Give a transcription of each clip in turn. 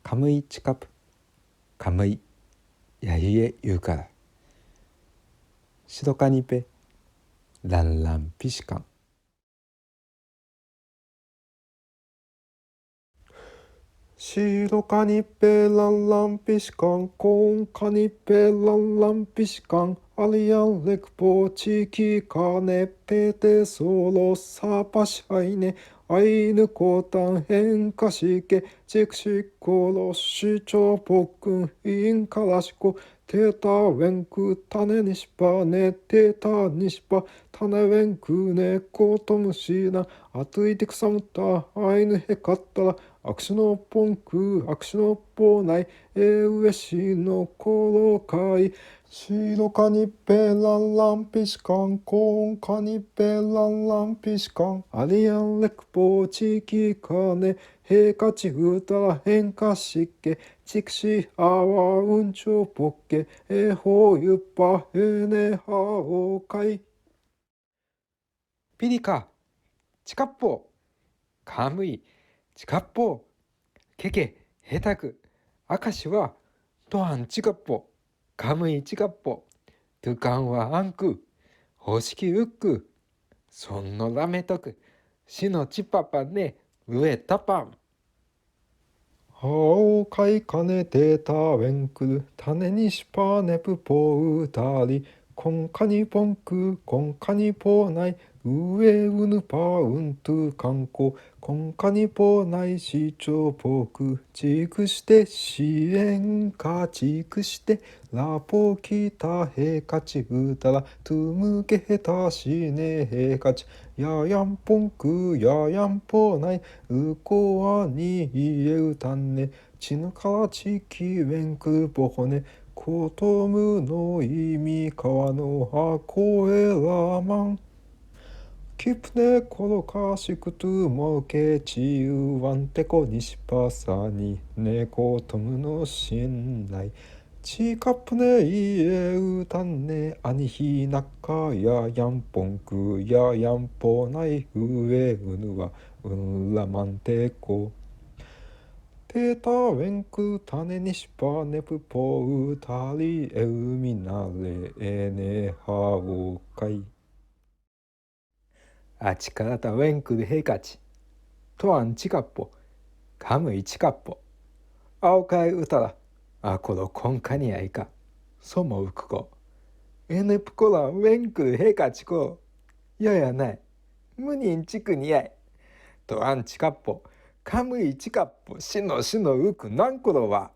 カムイチカプカムイやゆえ言うからシドカニペランランピシカンシドカニペランランピシカンコーンカニペランランピシカンアリアンレクポチキカネペテソロサパシハイネアイヌコタン変化しけチクシコロシチョポクンインカラシコテータウェンクタネニシパネテータニシパタネウェンクネコトムシナアトイテクサムタアイヌヘカッタラアクシュノポンクアクシュノポナイエウエシノコロカイシドカニペランランピシカンコーンカニペランランピシカンアリアンレクポチキカネヘカチフタラ変化しけチクシアワウンチョポッケエホユパヘネハオカイピリカチカッポカムイチカッポケケヘタクアカシはトアンチカッポカムイチカッポトゥカンはアンクホシキウックそんのラメトクシノチパパネウエタパンハオカイカネテータウェンクルタネニシパネプポウタリコンカニポンクコンカニポナイウエウヌパウントゥカンココンカニポナイシチョポクチクしてシエンカチクしてラポキタヘカチウタラトゥムケヘタシネヘカチヤヤンポンクヤヤンポナイウコワニイエウタンネチヌカラチキウェンクポホネコトムの意味川のハコエラマンキプネコロカシクトゥモケチウワンテコニシパサニネコトムの信頼チカプネイエウタンネアニヒナカヤヤンポンクヤヤンポナイウエウヌワウンラマンテコテータウェンクタネニシパネプポウタリエウミナレエネハオカイアチカラタウェンクルヘカチトアンチカッポカムイチカッポアオカイウタラアコロコンカニアイカソモウクコエネプコランウェンクルヘカチコややないムニンチクニアイトアンチカッポカムイチカッポシノシノウクナンコロワ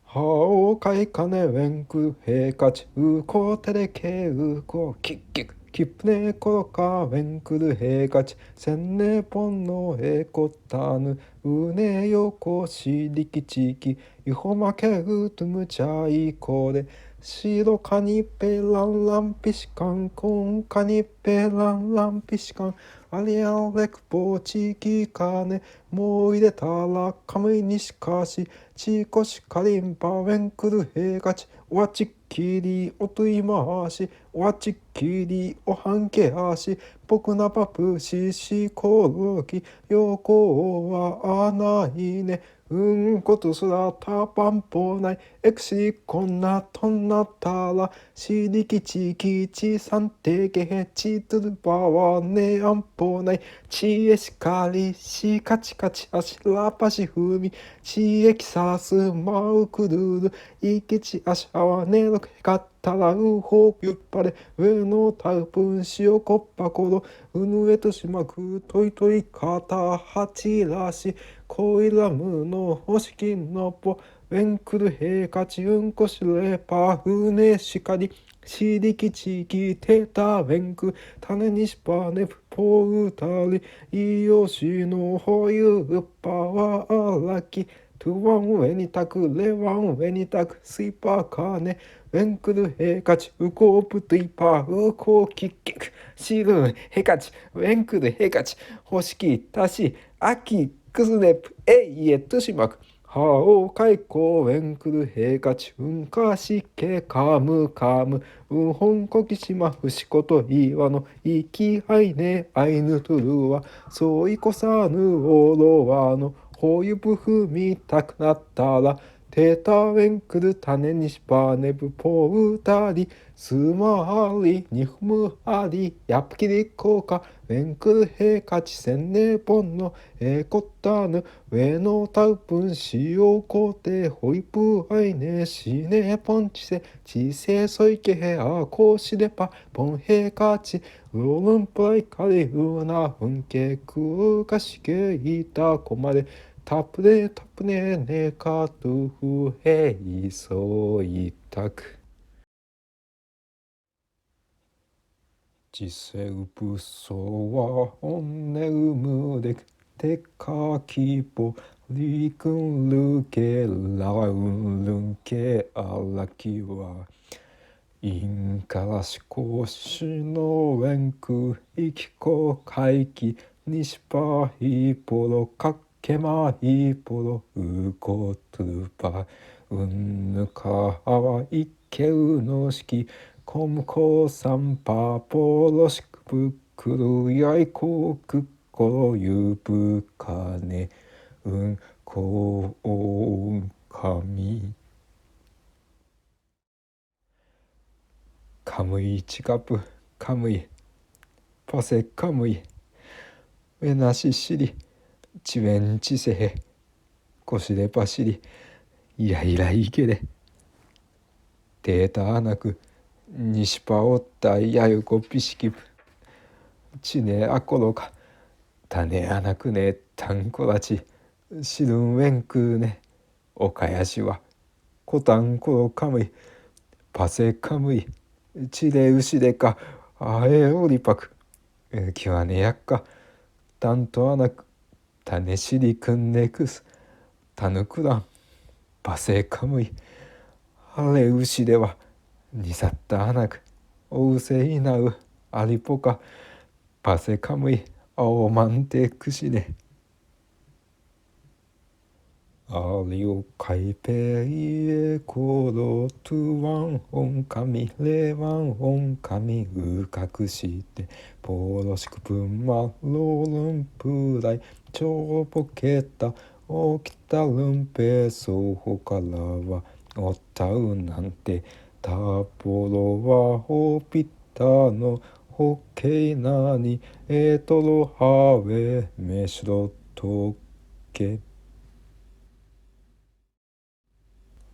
ハオカイカネウェンクヘカチウコテレケウコキッキクキプネコロカウェンクルヘカチセンネポンのエコタヌウネヨコシリキチキユホマケウトムチャイコレシロカニペランランピシカンコンカニペランランピシカンアリアンレクポチキカネもう入れたらカムイにしかしチコシカリンパウェンクルヘガチオワチッキリおといましオワチッキリおはんけあしポクナパプシシコロキヨコはあないねうんことすらたパンポないエクシこんなとんなったらシリキチキチサンテケヘチトゥルパワネアンポないチエシカリシカチカチアシラパシフミチエキサスマウクルールイケチアシャワネロケカッタラウホーピュッパレウエノタウプンシオコッパコロウヌエトシマクトイトイカタハチラシコイラムのホシキンのポウェンクルヘカチウンコシレパフネシカリシリキチキテタウェンクタネニシパネプポウタリイヨシのホユウパワアラキトゥワンウェニタクレワンウェニタクスイパーカーネウェンクルヘカチウコープトイパーウコーキッキクシルンヘカチウェンクルヘカチホシキタシアキクスネプエイエトシマクハオカイコウェンクルヘカチウンカシケカムカムウホンコキシマフシコトイワのイキハイネアイヌトゥルワソイコサヌオロワのほゆぶ踏みたくなったらテータウェンクル種にしばねぶぽうたりすまりにふむありやっきりこうかウェンクルへかちせんねぽんのこったぬウェのたうぷんしようこてほいぷあいねしねぽんちせちせそいけへあこうしれぱぽんへかちうろるんぷらいかりうなふんけくかしけいたこまでタプレタプネネカトフヘイソイタク知性武装は本音無でてかきぼりくんるけらうんるんけあらきはインからしこしのウェンクイキコ回帰にしぱひぽろかけまひぽろうことるぱうんぬかはいけうのしきこむこさんぱぽろしくぷくるやいこくこゆぶかねうんこうんかみカムイチカプカムイパセカムイウェナシシリチウェンチセヘコシレパシリイライライケレテータアナクニシパオッタイヤユコピシキプチネアコロカタネアナクネタンコラチシルンウェンクネオカヤシワコタンコロカムイパセカムイチレウシレカアエオリパクキワネヤッカタントアナクタネシリクンネクスタヌクランバセカムイハレウシではニサッタアナクオウセイナウアリポカパセカムイアオマンテクシネアリオカイペイエコロトゥワンオンカミレワンオンカミウカクシテポロシクプンマロルンプライチョポケタオキタルンペソホカラはオタウなんてタポロはホピタのホケイナにエトロハウェメシロトケ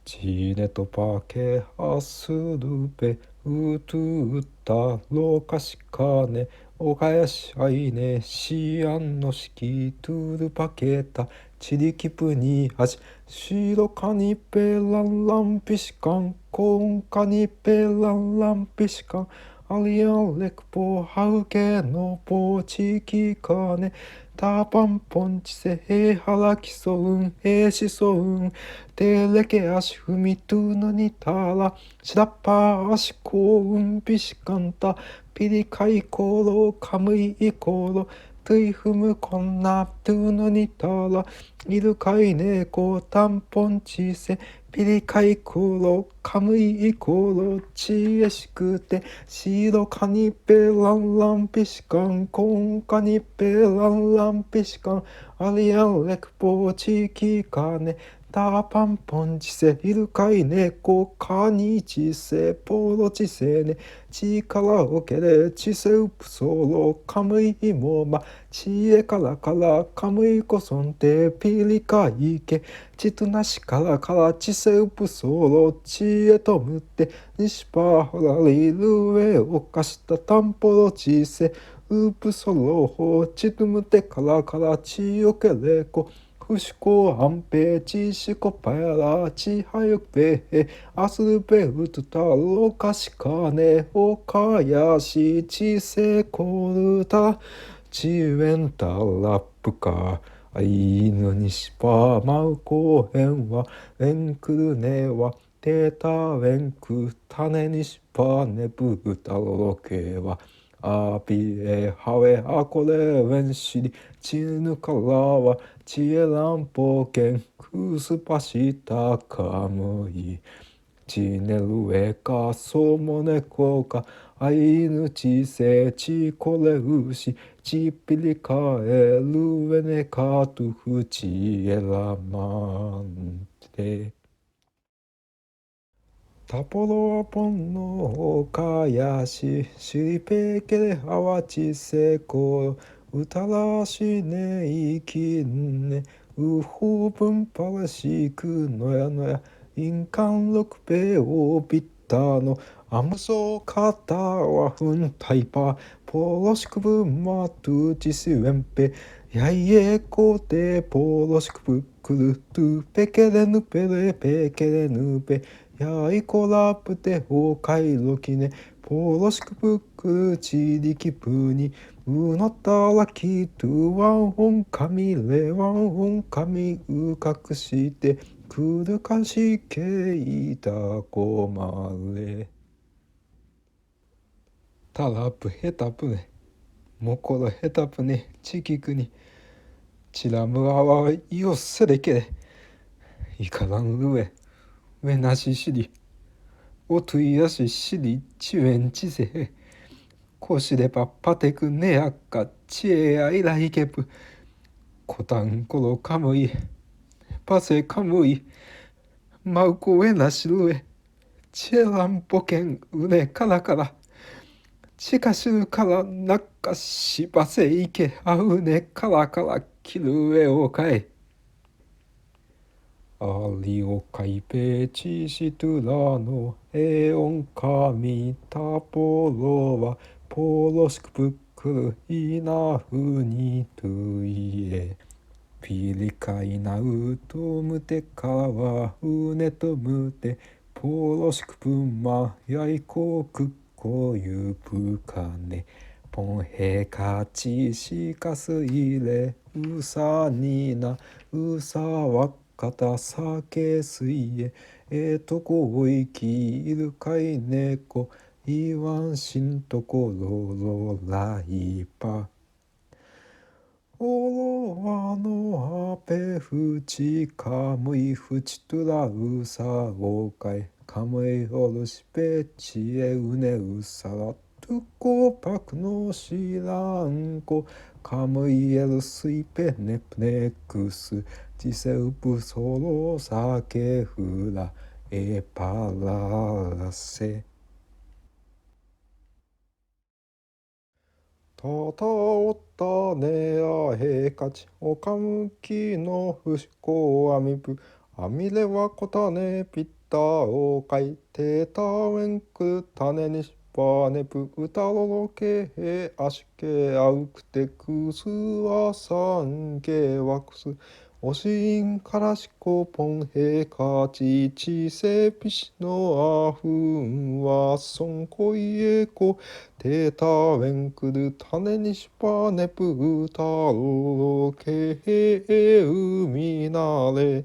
チネトパケハスルペウトゥウタロカシカネオガヤシアイネシアンノシキトゥルパケタチリキプニアジシロカニペランランピシカンコンカニペランランピシカンアリアンレクポハウケノポチキカネタパンポンチセヘハラキソウンヘシソウンテレケアシフミトゥナニタラシラッパーアシコウンピシカンタピリカイコロカムイイコロトゥイフムコンナトゥナニタライルカイネコタンポンチセピリカイコロカムイイコロチエシクテシロカニペランランピシカンコンカニペランランピシカンアリアンレクポチキカネタパンポンチセイルカイネコカニチセポロチセネチカラオケレチセウプソロカムイモマチエカラカラカムイコソンテピリカイケチトナシカラカラチセウプソロチエトムテニシパホラリルエオカシタタンポロチセウープソロホチトムテカラカラチオケレコフシコアンペチシコパヤラチハヨペヘアスルペウトタロカシカネオカヤシチセコルタチウェンタラップカアイヌニシパマウコヘンワエンクルネワテータウェンクタネニシパネブタロロケワアピエハウェアコレウェンシリチヌカラワチエランポケンクスパシタカムイちねるえかそもねこかあいぬちせちこれうしちっぴりかえるえねかとふちえらまんてタポロアポンのおかやししりぺけれはわちせこうたらしねいきんねうほぶんぱらしくのやのや印鑑六ペをぴったのあむそかたわふんたいぱポロシクブまとちしウェンペやいえこてポロシクブクルトゥペケレヌペレペケレヌペやいこらぷてほかいろきねポロシクプックチリキプにうなたらきとワンホンカミレワンホンカミうかくしてくるかしけいたこまれたらぷへたぷねもころへたぷねちきくにちらむあわいよせれけれいからんうえめなししりおといやししりちゅえんちせへこしればパテクねやっかちえあいらいけぷこたんころかむいパセかむいまうこえなしるえちえらんぽけんうねからからちかしるからなっかしばせいけあうねからからきるえおかいありおかいぺちしとらのえおんかみたぽろはポロシクプックルいなふにといえピリカイナウとムテカワウネとムテポロシクプマヤイコクコユプカネポンヘカチシカスイレウサニナウサワカタサケスイエエトコオイキイルカイネコイワンシントコロロライパおろわのあぺふちかむいふちとらうさごかいかむいおるしぺちえうねうさらとこぱくのしらんこかむいえるすいぺねぷねくすちせうぷそろさけふらえぱらせたたおったねあへかちおかむきのふしこあみぶあみれはこたねぴったおかいてたウェンクたねにしぱねぷうたろろけへあしけあうくてくすあさんけわくすおしんからしこぽんへかちちせぴしのあふんわそんこいえこテータウェンクル種にしぱねぷうたろけへうみなれ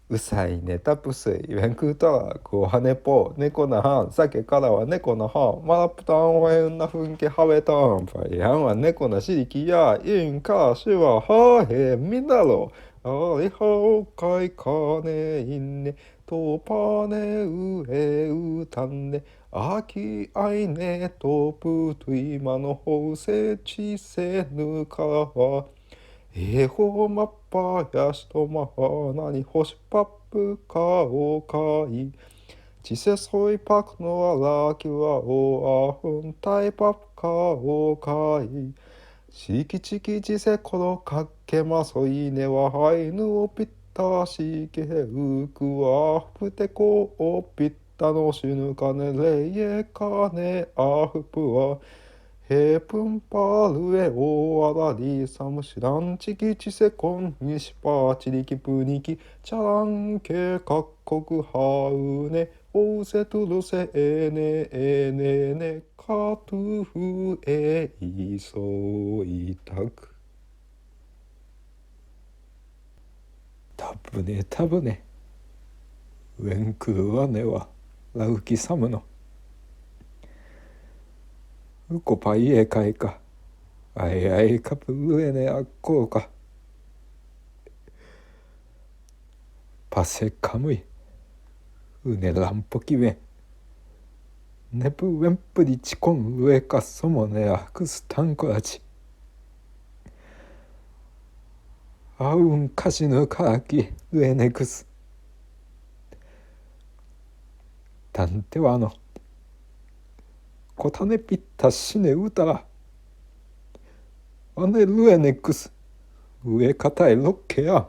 うさいねたぷすいウェンクタラクオハネポ猫なはんさけからは猫なはんマラプタンワエンなふんけはべたんパイヤンは猫なしりきやインカシははへみだろあれはおかいかねいんねとぱねうえうたんねあきあいねとぷといまのほうせちせぬかはえほまっぱやしとまはなにほしぱっぷかおかいちせそいぱくのあらきはおあふんたいぱぷかおかいしきちきちせころかけまそいねははいぬおぴったしけうくわふてこおぴったのしぬかねれいえかねあふぷはへぷんぱるえおあらりさむしらんちきちせこんにしぱちりきぷにきちゃらんけかっこくはうねおうせとるせえねねかとふえいそういたくたぶねたぶねウェンクルはねはラウキサムのウコパイエカイかあいあいかぷるえねあっこうかパセカムイうねらんぽきべん。ねぶウェンプリチコン上かそもねあくすたんこらち。あうんかしぬかあきルエネクス。たんてはこたねぴったしねうたら。あねルエネクス。上かたえろっけや。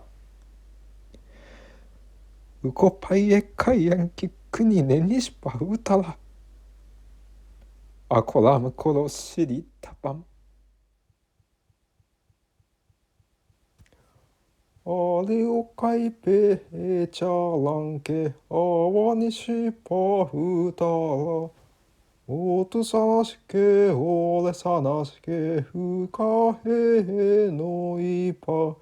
うこぱいえかいやんきくにねにしぱうたら。あこらむころしりたぱん。あれをかいぺえちゃらんけあわにしぱふたら。おとさなしけおれさなしけふかへのいぱ。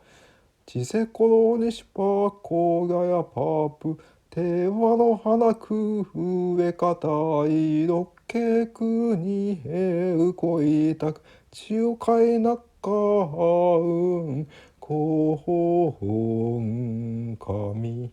ちせころにしぱこがやぱぷ。手わの花く上かたいろけくにへうこいたく。ちをかいなかうんこほんかみ。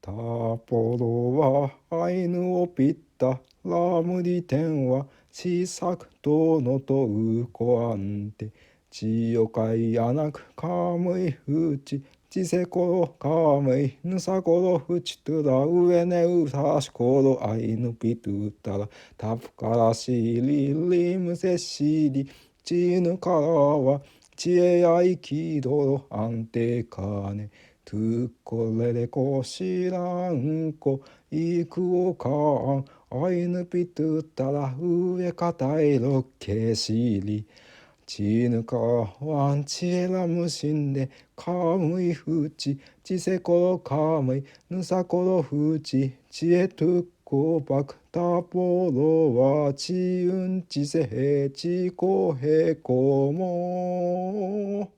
タポロはアイヌをピッタラムリテンは小さくとのとうこあんてちよかいやなくかむいふちちせころかむいぬさころふちとらうえねうさしころアイヌピトゥったらたぷからしりりむせしりちぬからはちえやいきどろあんてかねトゥッコレレコシランコイクオカンアイヌピトゥタラ上かたいろけしりチヌカワンチエラムシンでカムイフチチセコロカムイヌサコロフチチエトゥッコバクタポロワチウンチセヘチコヘコモ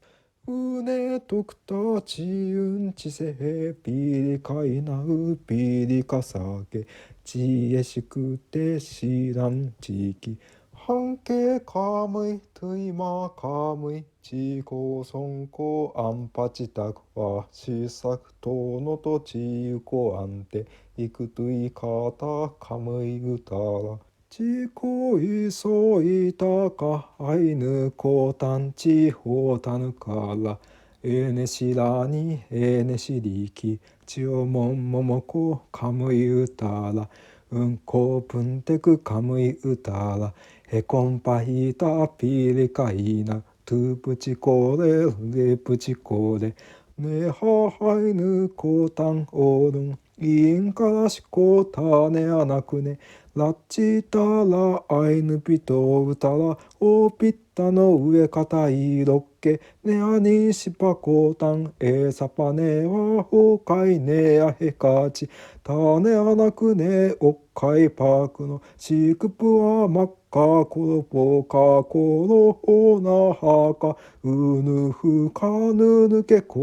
うねとくたちうんちせへピリカイナウピリカサケちえしくてしらんちき半径かむいといまかむいちこそんこあんぱちたくわしさくとのとちゆこあんていくといかたかむいうたらちこいそいたかあいぬこたんちほたぬからえねしらにえねしりきちおもんももこかむいうたらうんこぷんてくかむいうたらへこんぱひたピリカイナトゥプチコレレプチコレねははいぬこたんおるんいんからしこたねあなくねラッチタラアイヌピトウタラオピッタの上かたいろっけネアニシパコタンエサパネワホカイネアヘカチタネアナクネオッカイパークのシクプアマッカコロポカコロオナハカウヌフカヌヌケコ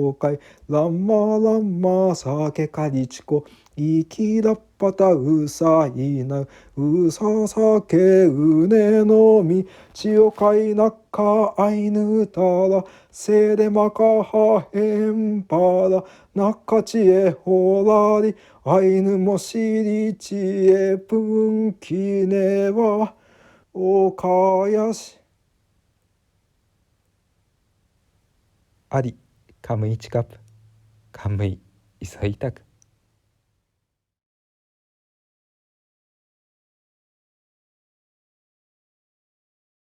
ロカイランマランマサケカリチコイキラッパタウサイナウササケウネのみちおかいなかあいぬたらせでまかはへんぱらなかちえほらりあいぬもしりちえぷんきねはおかやしありかむいちかぷかむいいそいたく